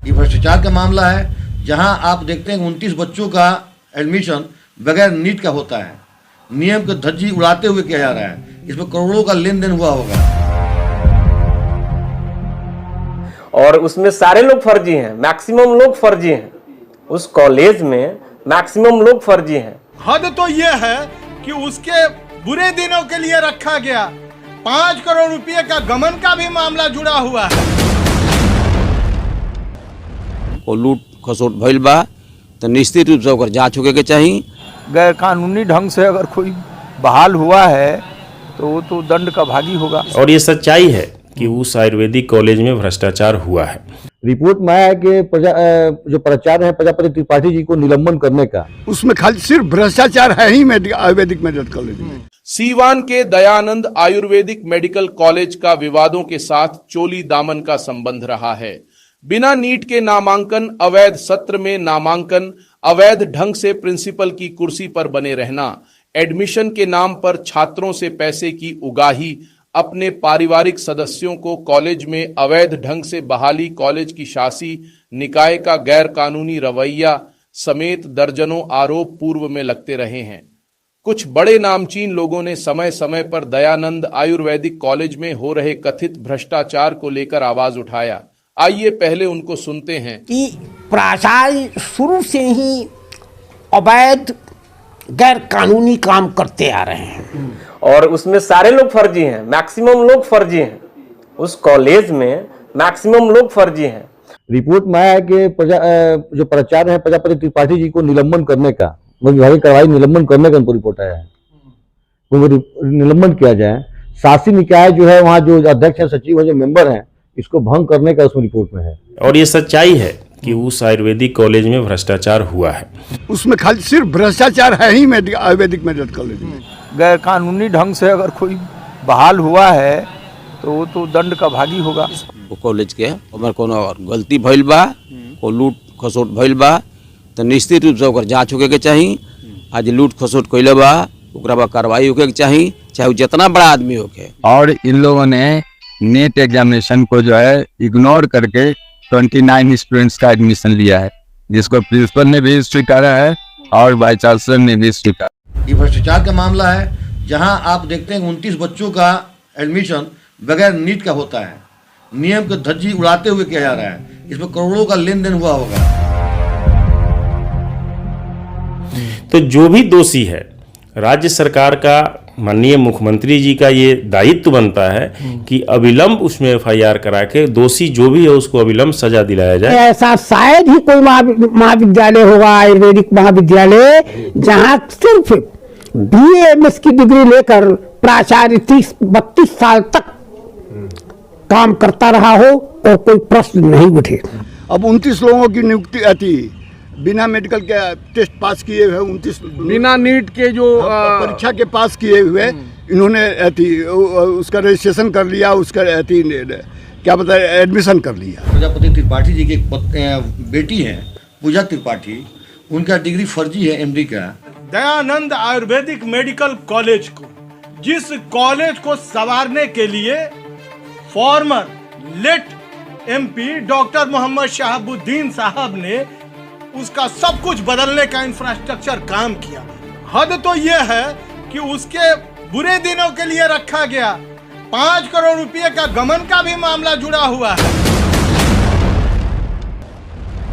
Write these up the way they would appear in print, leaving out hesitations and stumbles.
ये भ्रष्टाचार का मामला है, जहां आप देखते हैं 29 बच्चों का एडमिशन बगैर नीट का होता है। नियम की धज्जी उड़ाते हुए किया जा रहा है। इसमें करोड़ों का लेन देन हुआ होगा और उसमें सारे लोग फर्जी हैं, मैक्सिमम लोग फर्जी हैं। उस कॉलेज में मैक्सिमम लोग फर्जी हैं। हद तो ये है कि उसके बुरे दिनों के लिए रखा गया 5 करोड़ रुपए का गमन का भी मामला जुड़ा हुआ है। वो लूट खसोट भइल बा तो निश्चित रूप से ओकर जांच होके के चाहिए। गैर कानूनी ढंग से अगर कोई बहाल हुआ है तो वो तो दंड का भागी होगा। और ये सच्चाई है कि उस आयुर्वेदिक कॉलेज में भ्रष्टाचार हुआ है। रिपोर्ट में आया है कि जो प्राचार्य है प्रजापति त्रिपाठी जी को निलंबन करने का, उसमें खाली सिर्फ भ्रष्टाचार है ही आयुर्वेदिक मेडिकल कॉलेज में। सीवान के दयानंद आयुर्वेदिक मेडिकल कॉलेज का विवादों के साथ चोली दामन का संबंध रहा है। बिना नीट के नामांकन, अवैध सत्र में नामांकन, अवैध ढंग से प्रिंसिपल की कुर्सी पर बने रहना, एडमिशन के नाम पर छात्रों से पैसे की उगाही, अपने पारिवारिक सदस्यों को कॉलेज में अवैध ढंग से बहाली, कॉलेज की शासी निकाय का गैर कानूनी रवैया समेत दर्जनों आरोप पूर्व में लगते रहे हैं। कुछ बड़े नामचीन लोगों ने समय समय पर दयानंद आयुर्वेदिक कॉलेज में हो रहे कथित भ्रष्टाचार को लेकर आवाज उठाया। आइए पहले उनको सुनते हैं। कि प्राचार्य शुरू से ही अवैध गैर कानूनी काम करते आ रहे हैं और उसमें सारे लोग फर्जी हैं, मैक्सिमम लोग फर्जी हैं। उस कॉलेज में मैक्सिमम लोग फर्जी हैं। रिपोर्ट में आया है कि जो प्राचार्य है प्रजापति त्रिपाठी जी को निलंबन करने का, विभागीय कार्रवाई निलंबन करने का उनको रिपोर्ट आया है। उनको निलंबन किया जाए। शासी निकाय जो है वहाँ जो अध्यक्ष है, सचिव है, जो मेंबर हैं, इसको भंग करने का उसमें रिपोर्ट में है। और ये सच्चाई है कि उस आयुर्वेदिक कॉलेज में भ्रष्टाचार हुआ है। उसमें खाली सिर्फ भ्रष्टाचार है ही आयुर्वेदिक मेडिकल कॉलेज में। गैर कानूनी ढंग से अगर कोई बहाल हुआ है तो वो तो दंड का भागी होगा। वो कॉलेज के अगर कोनो गलती भइल बा, वो लूट खसोट भइल बा तो निश्चित रूप से ओकर जांच होके के चाहिए। आज लूट खसोट कइले बा ओकरा बा कार्रवाई होके के चाहिए, चाहे वो जितना बड़ा आदमी होके। और इन लोगों ने नेट एग्जामिनेशन को जो है इग्नोर करके 29 स्टूडेंट्स का एडमिशन लिया है, जिसको प्रिंसिपल ने भी स्वीकारा है और वाइस चांसलर ने भी स्वीकारा। ये भ्रष्टाचार का मामला है, जहां आप देखते हैं 29 बच्चों का एडमिशन बगैर नीट का होता है। नियम की धज्जी उड़ाते हुए किया जा रहा है। इसमें करोड़ों का लेन देन हुआ होगा। तो जो भी दोषी है, राज्य सरकार का, माननीय मुख्यमंत्री जी का ये दायित्व बनता है कि अविलंब उसमें एफआईआर करा के दोषी जो भी है उसको अविलंब सजा दिलाया जाए। ऐसा शायद ही कोई महाविद्यालय होगा, आयुर्वेदिक महाविद्यालय, जहां सिर्फ BA-MS की डिग्री लेकर प्राचार्य 30-32 साल तक काम करता रहा हो और कोई प्रश्न नहीं उठे। अब 29 लोगों की नियुक्ति आती बिना मेडिकल के टेस्ट पास किए हुए, 29 बिना नीट के जो परीक्षा के पास किए हुए, इन्होंने उसका रजिस्ट्रेशन कर लिया, उसका क्या बता एडमिशन कर लिया। प्रजापति त्रिपाठी जी की एक बेटी है पूजा त्रिपाठी, उनका डिग्री फर्जी है MD का। दयानंद आयुर्वेदिक मेडिकल कॉलेज को, जिस कॉलेज को संवारने के लिए former late MP doctor Mohammad Shahabuddin साहब ने उसका सब कुछ बदलने का इंफ्रास्ट्रक्चर काम किया। हद तो ये है कि उसके बुरे दिनों के लिए रखा गया 5 करोड़ रुपए का गमन का भी मामला जुड़ा हुआ है।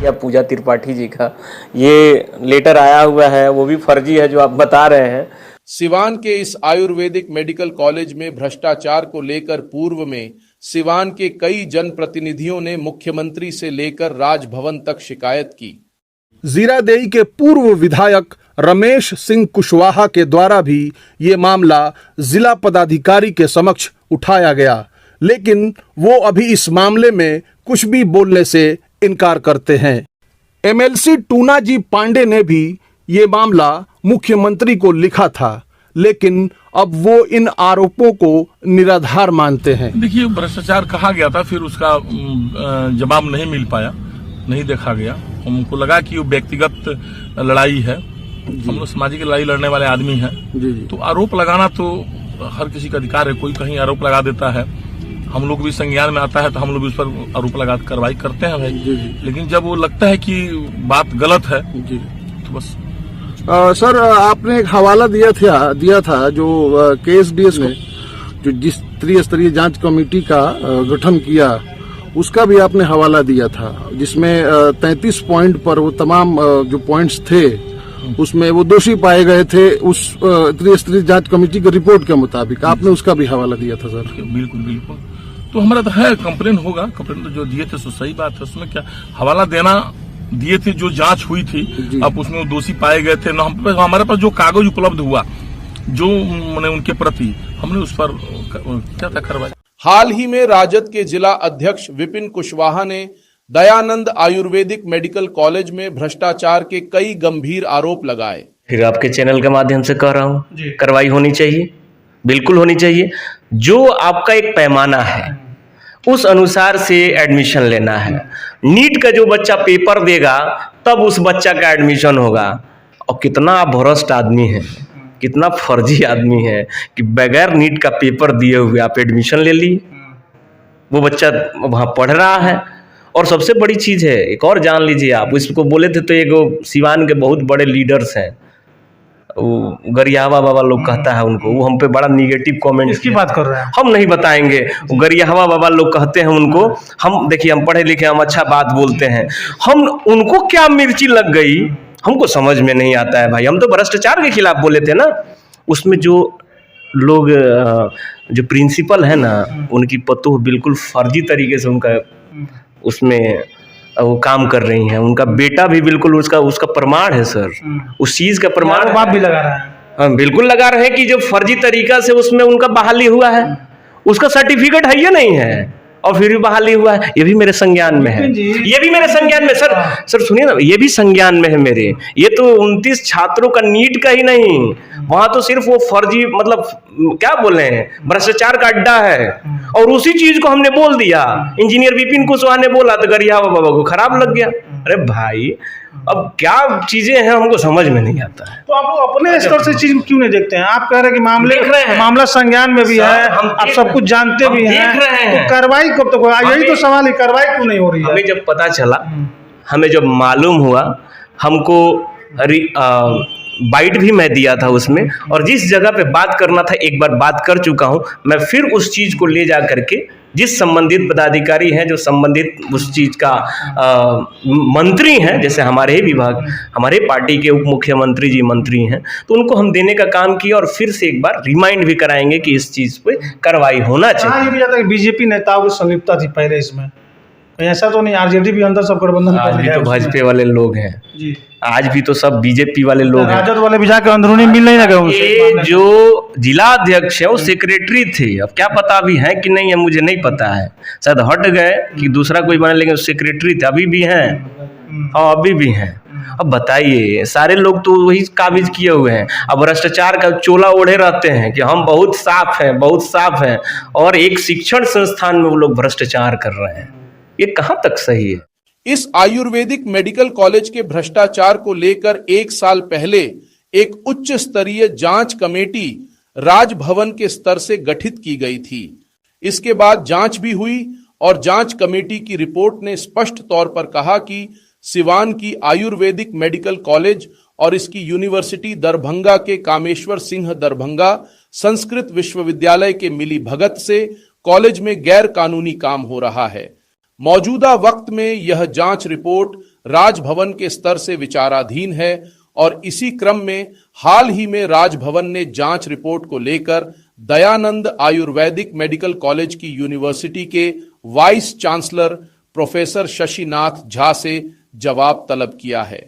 या पूजा त्रिपाठी जी का ये लेटर आया हुआ है, वो भी फर्जी है जो आप बता रहे हैं। सिवान के इस आयुर्वेदिक मेडिकल कॉलेज में भ्रष्टाचार को लेकर पूर्व में सिवान के कई जनप्रतिनिधियों ने मुख्यमंत्री से लेकर राजभवन तक शिकायत की। जीरादेई के पूर्व विधायक रमेश सिंह कुशवाहा के द्वारा भी ये मामला जिला पदाधिकारी के समक्ष उठाया गया, लेकिन वो अभी इस मामले में कुछ भी बोलने से इनकार करते हैं। MLC टूना जी पांडे ने भी ये मामला मुख्यमंत्री को लिखा था, लेकिन अब वो इन आरोपों को निराधार मानते हैं। देखिए, भ्रष्टाचार कहा गया था, फिर उसका जवाब नहीं मिल पाया, नहीं देखा गया। हमको लगा कि वो व्यक्तिगत लड़ाई है, हम लोग सामाजिक लड़ाई लड़ने वाले आदमी हैं, तो आरोप लगाना तो हर किसी का अधिकार है। कोई कहीं आरोप लगा देता है हम लोग भी संज्ञान में आता है तो हम लोग भी उस पर आरोप लगा कार्रवाई करते हैं भाई। लेकिन जब वो लगता है कि बात गलत है तो बस। सर, आपने एक हवाला दिया था जो केएसडीएस ने जो जिस त्रिस्तरीय जांच कमेटी का गठन किया उसका भी आपने हवाला दिया था, जिसमें 33 पॉइंट पर वो तमाम जो पॉइंट्स थे उसमें वो दोषी पाए गए थे उस त्रिस्तरीय जांच कमेटी की रिपोर्ट के मुताबिक। आपने उसका भी हवाला दिया था सर। बिल्कुल बिल्कुल, तो हमारा तो है कंप्लेन होगा, कंप्लेन तो जो दिए थे तो सही बात है, उसमें क्या हवाला देना दिए थे, जो जांच हुई थी अब उसमें वो दोषी पाए गए थे ना। हमारे पास जो कागज उपलब्ध हुआ जो मैंने उनके प्रति हमने उस पर क्या था कार्रवाई। हाल ही में राजद के जिला अध्यक्ष विपिन कुशवाहा ने दयानंद आयुर्वेदिक मेडिकल कॉलेज में भ्रष्टाचार के कई गंभीर आरोप लगाए। फिर आपके चैनल के माध्यम से कह रहा हूँ, कार्रवाई होनी चाहिए, बिल्कुल होनी चाहिए। जो आपका एक पैमाना है उस अनुसार से एडमिशन लेना है। नीट का जो बच्चा पेपर देगा तब उस बच्चा का एडमिशन होगा। और कितना आप भ्रष्ट आदमी है, कितना फर्जी आदमी है कि बगैर नीट का पेपर दिए हुए आप एडमिशन ले लिए। वो बच्चा वहाँ पढ़ रहा है। और सबसे बड़ी चीज़ है, एक और जान लीजिए आप, इसको बोले थे तो एक सिवान के बहुत बड़े लीडर्स हैं, वो गरियावा बाबा लोग कहता है उनको, वो हम पे बड़ा निगेटिव कमेंट इसकी बात कर रहे हैं, हम नहीं बताएंगे। गरियावा बाबा लोग कहते हैं उनको, हम देखिए हम पढ़े लिखे, हम अच्छा बात बोलते हैं, हम उनको क्या मिर्ची लग गई हमको समझ में नहीं आता है भाई। हम तो भ्रष्टाचार के खिलाफ बोले थे ना। उसमें जो लोग जो प्रिंसिपल है ना, उनकी पतोह बिल्कुल फर्जी तरीके से उनका उसमें वो काम कर रही हैं। उनका बेटा भी बिल्कुल उसका प्रमाण है सर, उस चीज का प्रमाण बाप भी लगा रहा है। हाँ, बिल्कुल लगा रहे हैं कि जो फर्जी तरीका से उसमें उनका बहाली हुआ है, उसका सर्टिफिकेट है या नहीं है, और फिर भी बहाली हुआ है। ये भी मेरे संज्ञान में है, ये भी मेरे संज्ञान में सर सुनिए ना, ये भी संज्ञान में है मेरे। ये तो 29 छात्रों का नीट का ही नहीं, वहां तो सिर्फ वो फर्जी मतलब क्या बोले हैं, भ्रष्टाचार का अड्डा है। और उसी चीज को हमने बोल दिया, इंजीनियर विपिन कुशवाहा ने बोला तो गरियावा बाबा को खराब लग गया। अरे भाई अब क्या चीजें हैं हमको समझ में नहीं आता है। तो आप अपने स्तर से चीज क्यों नहीं देखते हैं? आप कह रहे हैं कि मामला संज्ञान में भी है, आप सब कुछ जानते भी हैं, तो कार्रवाई कब तक होगा? यही तो सवाल है, कार्रवाई क्यों नहीं हो रही है? हमें जब पता चला, हमें जब मालूम हुआ, हमको बाइट भी मैं दिया था उसमें, और जिस जगह पे बात करना था एक बार बात कर चुका हूं। मैं फिर उस चीज को ले जा करके जिस संबंधित पदाधिकारी हैं, जो संबंधित उस चीज का मंत्री हैं, जैसे हमारे ही विभाग, हमारे पार्टी के उप मुख्यमंत्री जी मंत्री हैं, तो उनको हम देने का काम किया। और फिर से एक बार रिमाइंड भी कराएंगे कि इस चीज पे कार्रवाई होना चाहिए। ये भी जाता है कि बीजेपी नेताओं की संलिप्तता थी पहले इसमें, ऐसा तो नहीं? आरजेडी भी अंदर सब गठबंधन आज भी तो भाजपा वाले लोग हैं जी, आज भी तो सब बीजेपी वाले लोग हैं। राजद वाले भी जाकर अंदरूनी मिल नहीं लगे उनसे। ये जो जिला अध्यक्ष है वो सेक्रेटरी थे, अब क्या पता अभी है कि नहीं है, मुझे नहीं पता है, शायद हट गए कि दूसरा कोई बने, लेकिन सेक्रेटरी थे, अभी भी हैं। हाँ अभी भी हैं। अब बताइए, सारे लोग तो वही काबिज किए हुए हैं। अब भ्रष्टाचार का चोला ओढ़े रहते हैं कि हम बहुत साफ हैं, बहुत साफ हैं, और एक शिक्षण संस्थान में वो लोग भ्रष्टाचार कर रहे हैं। ये कहां तक सही है? इस आयुर्वेदिक मेडिकल कॉलेज के भ्रष्टाचार को लेकर 1 साल पहले एक उच्च स्तरीय जांच कमेटी राजभवन के स्तर से गठित की गई थी। इसके बाद जांच भी हुई और जांच कमेटी की रिपोर्ट ने स्पष्ट तौर पर कहा कि सिवान की आयुर्वेदिक मेडिकल कॉलेज और इसकी यूनिवर्सिटी दरभंगा के कामेश्वर सिंह दरभंगा संस्कृत विश्वविद्यालय के मिली भगत से कॉलेज में गैर कानूनी काम हो रहा है। मौजूदा वक्त में यह जांच रिपोर्ट राजभवन के स्तर से विचाराधीन है और इसी क्रम में हाल ही में राजभवन ने जांच रिपोर्ट को लेकर दयानंद आयुर्वेदिक मेडिकल कॉलेज की यूनिवर्सिटी के vice chancellor professor Shashinath Jha से जवाब तलब किया है।